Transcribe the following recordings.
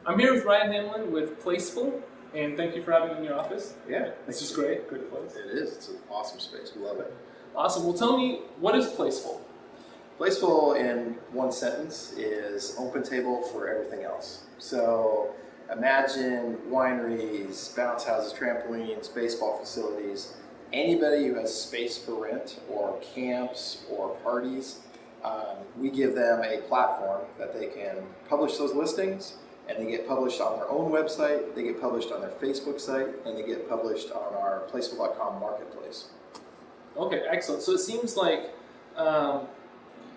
I'm here with Ryan Hamlin with PlaceFull, and thank you for having me in your office. Yeah. This is great. Great place. It is. It's an awesome space. We love it. Awesome. Well, tell me, what is PlaceFull? PlaceFull, in one sentence, is open table for everything else. So imagine wineries, bounce houses, trampolines, baseball facilities, anybody who has space for rent or camps or parties, we give them a platform that they can publish those listings, and they get published on their own website, they get published on their Facebook site, and they get published on our PlaceFull.com marketplace. Okay, excellent. So it seems like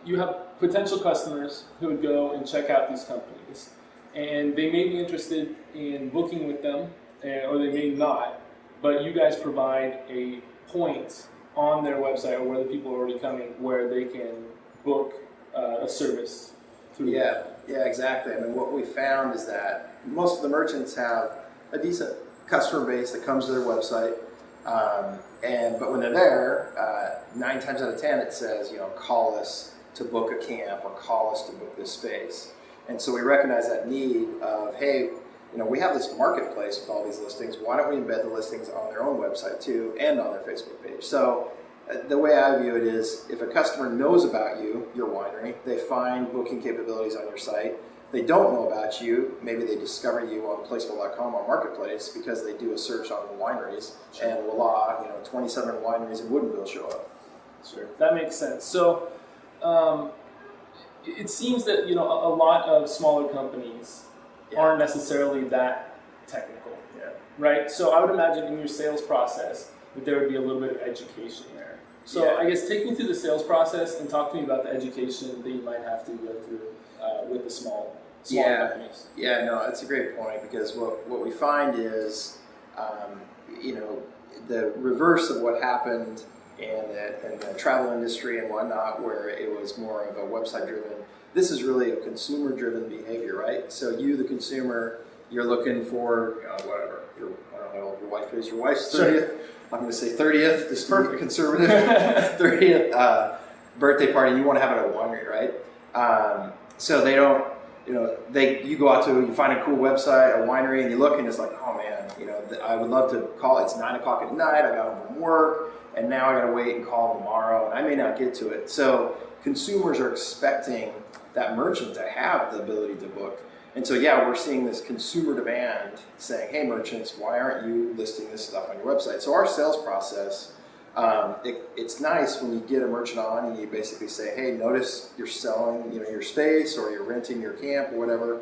you have potential customers who would go and check out these companies, and they may be interested in booking with them, or they may not, but you guys provide a point on their website or where the people are already coming where they can book a service through that. Yeah, exactly. I mean, what we found is that most of the merchants have a decent customer base that comes to their website, but when they're there, 9 times out of 10 it says, call us to book a camp or call us to book this space. And so we recognize that need of, hey, we have this marketplace with all these listings. Why don't we embed the listings on their own website too and on their Facebook page? So the way I view it is, if a customer knows about you, your winery, they find booking capabilities on your site. If they don't know about you, maybe they discover you on PlaceFull.com or Marketplace because they do a search on the wineries, and voila, 27 wineries in Woodinville show up. Sure, that makes sense. So it seems that a lot of smaller companies aren't necessarily that technical, right? So I would imagine in your sales process that there would be a little bit of education there. So I guess take me through the sales process and talk to me about the education that you might have to go through with the small companies. Yeah, no, that's a great point, because what we find is, the reverse of what happened in the travel industry and whatnot, where it was more of a website driven. This is really a consumer driven behavior, right? So you, the consumer, you're looking for whatever. I don't know how old your wife is. Your wife's 30th. I'm going to say 30th. Just perfect conservative. 30th birthday party. You want to have it at a winery, right? So they don't. You go out to, you find a cool website, a winery, and you look, and it's like, oh man, I would love to call. It's 9 o'clock at night. I got home from work, and now I got to wait and call tomorrow, and I may not get to it. So consumers are expecting that merchant to have the ability to book. And so, we're seeing this consumer demand saying, hey, merchants, why aren't you listing this stuff on your website? So our sales process, it's nice when you get a merchant on and you basically say, hey, notice you're selling your space, or you're renting your camp or whatever.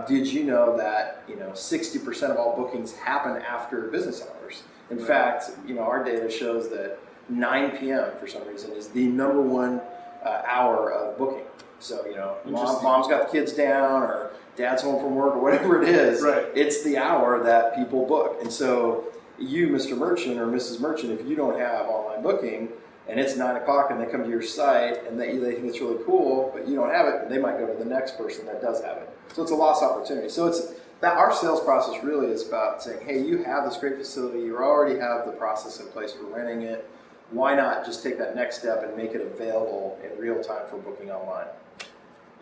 Did you know that 60% of all bookings happen after business hours? In fact, our data shows that 9 p.m. for some reason is the number one hour of booking. So, mom's got the kids down, or dad's home from work, or whatever it is. Right. It's the hour that people book. And so you, Mr. Merchant or Mrs. Merchant, if you don't have online booking and it's 9 o'clock and they come to your site and they think it's really cool, but you don't have it, they might go to the next person that does have it. So it's a lost opportunity. So it's that our sales process really is about saying, hey, you have this great facility, you already have the process in place for renting it. Why not just take that next step and make it available in real time for booking online?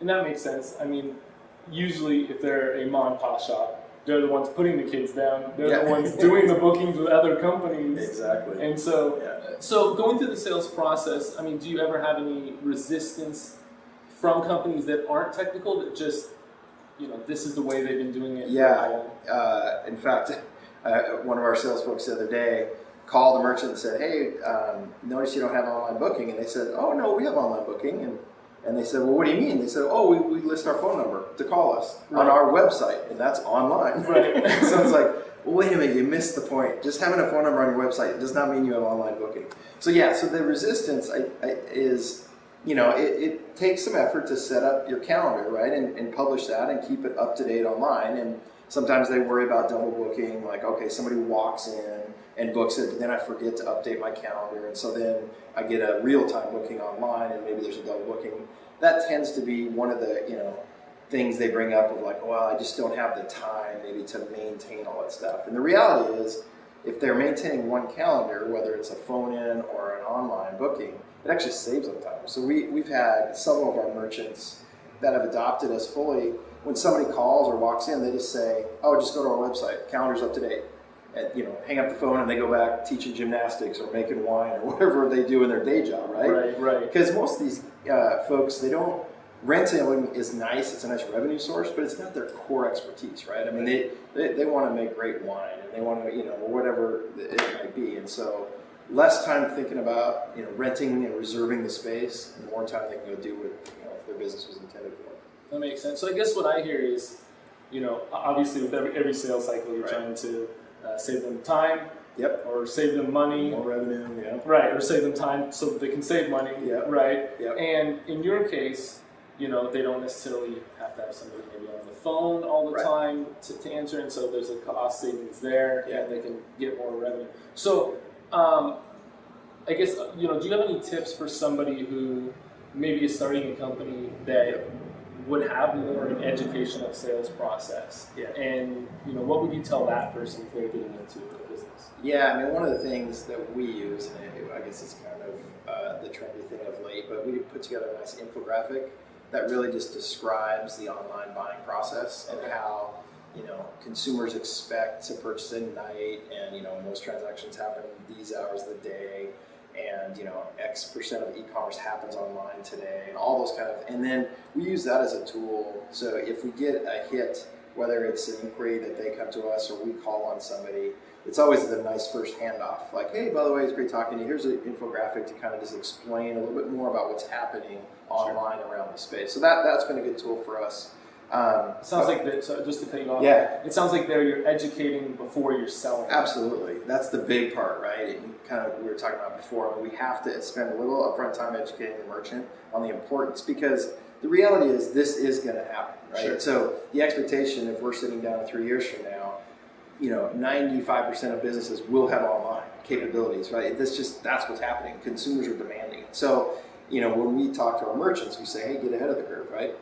And that makes sense. I mean, usually if they're a mom and pop shop, they're the ones putting the kids down. They're the ones doing the bookings with other companies. Exactly. And so going through the sales process, I mean, do you ever have any resistance from companies that aren't technical, that just, this is the way they've been doing it? In fact, one of our sales folks the other day called the merchant and said, hey, notice you don't have online booking. And they said, oh, no, we have online booking. And they said, well, what do you mean? They said, oh, we list our phone number to call us on our website, and that's online. Right. So it's like, well, wait a minute, you missed the point. Just having a phone number on your website does not mean you have online booking. So so the resistance is, it takes some effort to set up your calendar, right, and publish that and keep it up to date online. And sometimes they worry about double booking, like, okay, somebody walks in and books it, but then I forget to update my calendar, and so then I get a real-time booking online, and maybe there's a double booking. That tends to be one of the things they bring up of like, well, I just don't have the time maybe to maintain all that stuff. And the reality is, if they're maintaining one calendar, whether it's a phone-in or an online booking, it actually saves them time. So we've had several of our merchants that have adopted us fully when somebody calls or walks in, they just say, "Oh, just go to our website. Calendar's up to date." And, hang up the phone and they go back teaching gymnastics or making wine or whatever they do in their day job, right? Right. Because most of these folks, they don't. Renting is nice; it's a nice revenue source, but it's not their core expertise, right? I mean, they want to make great wine and they want to, whatever it might be, and so less time thinking about renting and reserving the space, and more time they can go do what their business was intended for. That makes sense. So I guess what I hear is, obviously with every sales cycle, you're trying to save them time, or save them money, more revenue, right, or save them time so that they can save money, right. And in your case, they don't necessarily have to have somebody maybe on the phone all the time to answer, and so there's a cost savings there, and they can get more revenue. So I guess do you have any tips for somebody who maybe is starting a company that would have more an educational sales process? And what would you tell that person if they're getting into a business? Yeah, I mean, one of the things that we use, and I guess it's kind of the trendy thing of late, but we put together a nice infographic that really just describes the online buying process and how consumers expect to purchase at night, and most transactions happen these hours of the day, and X% of e-commerce happens online today, and all those kind of, and then we use that as a tool. So if we get a hit, whether it's an inquiry that they come to us or we call on somebody, it's always the nice first handoff. Like, hey, by the way, it's great talking to you. Here's an infographic to kind of just explain a little bit more about what's happening online around the space. So that's been a good tool for us. It sounds like that. So just to cut you off, it sounds like you're educating before you're selling. Absolutely, that's the big part, right? And kind of we were talking about before. We have to spend a little upfront time educating the merchant on the importance, because the reality is this is going to happen, right? So the expectation, if we're sitting down 3 years from now, 95% of businesses will have online capabilities, right? That's what's happening. Consumers are demanding it. So, when we talk to our merchants, we say, hey, get ahead of the curve, right?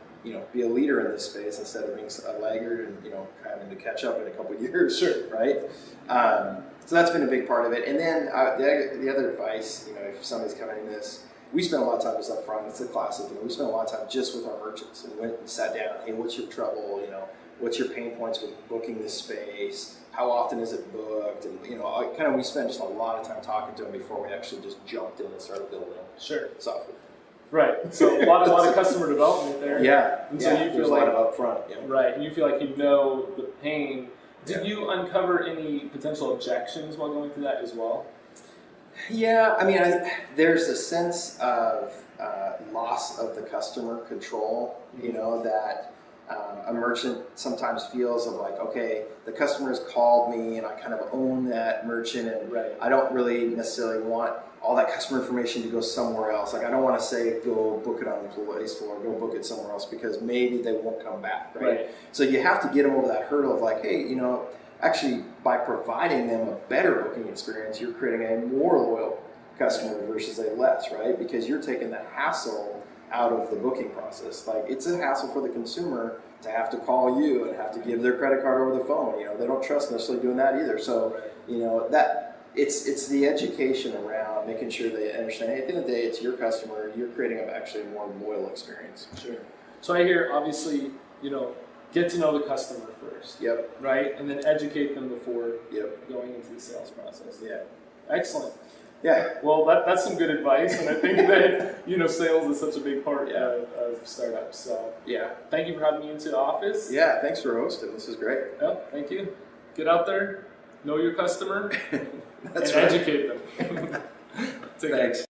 Be a leader in this space instead of being a laggard and, having to catch up in a couple of years, right? So that's been a big part of it. And then the other advice, if somebody's coming in this, we spend a lot of time just up front. It's a classic. We spend a lot of time just with our merchants and went and sat down. Hey, what's your trouble? What's your pain points with booking this space? How often is it booked? And we spent just a lot of time talking to them before we actually just jumped in and started building software. Right. So a lot of customer development there. And so you feel like a lot of upfront. Right. And you feel like the pain. Did you uncover any potential objections while going through that as well? Yeah. I mean, there's a sense of loss of the customer control. That. A merchant sometimes feels of like, okay, the customer's called me and I kind of own that merchant, and I don't really necessarily want all that customer information to go somewhere else. Like, I don't want to say, go book it on the PlaceFull or go book it somewhere else, because maybe they won't come back, right? So you have to get them over that hurdle of like, hey, actually by providing them a better booking experience, you're creating a more loyal customer versus a less, right? Because you're taking the hassle out of the booking process. Like, it's a hassle for the consumer to have to call you and have to give their credit card over the phone. They don't trust necessarily doing that either. So, that it's the education around making sure they understand, hey, at the end of the day, it's your customer. You're creating actually a more loyal experience. Sure. So I hear, obviously, get to know the customer first. Right? And then educate them before going into the sales process. Excellent. Well, that's some good advice, and I think that sales is such a big part of startups. So thank you for having me into the office. Thanks for hosting. This is great. Thank you. Get out there, know your customer, and That's right. educate them. Thanks.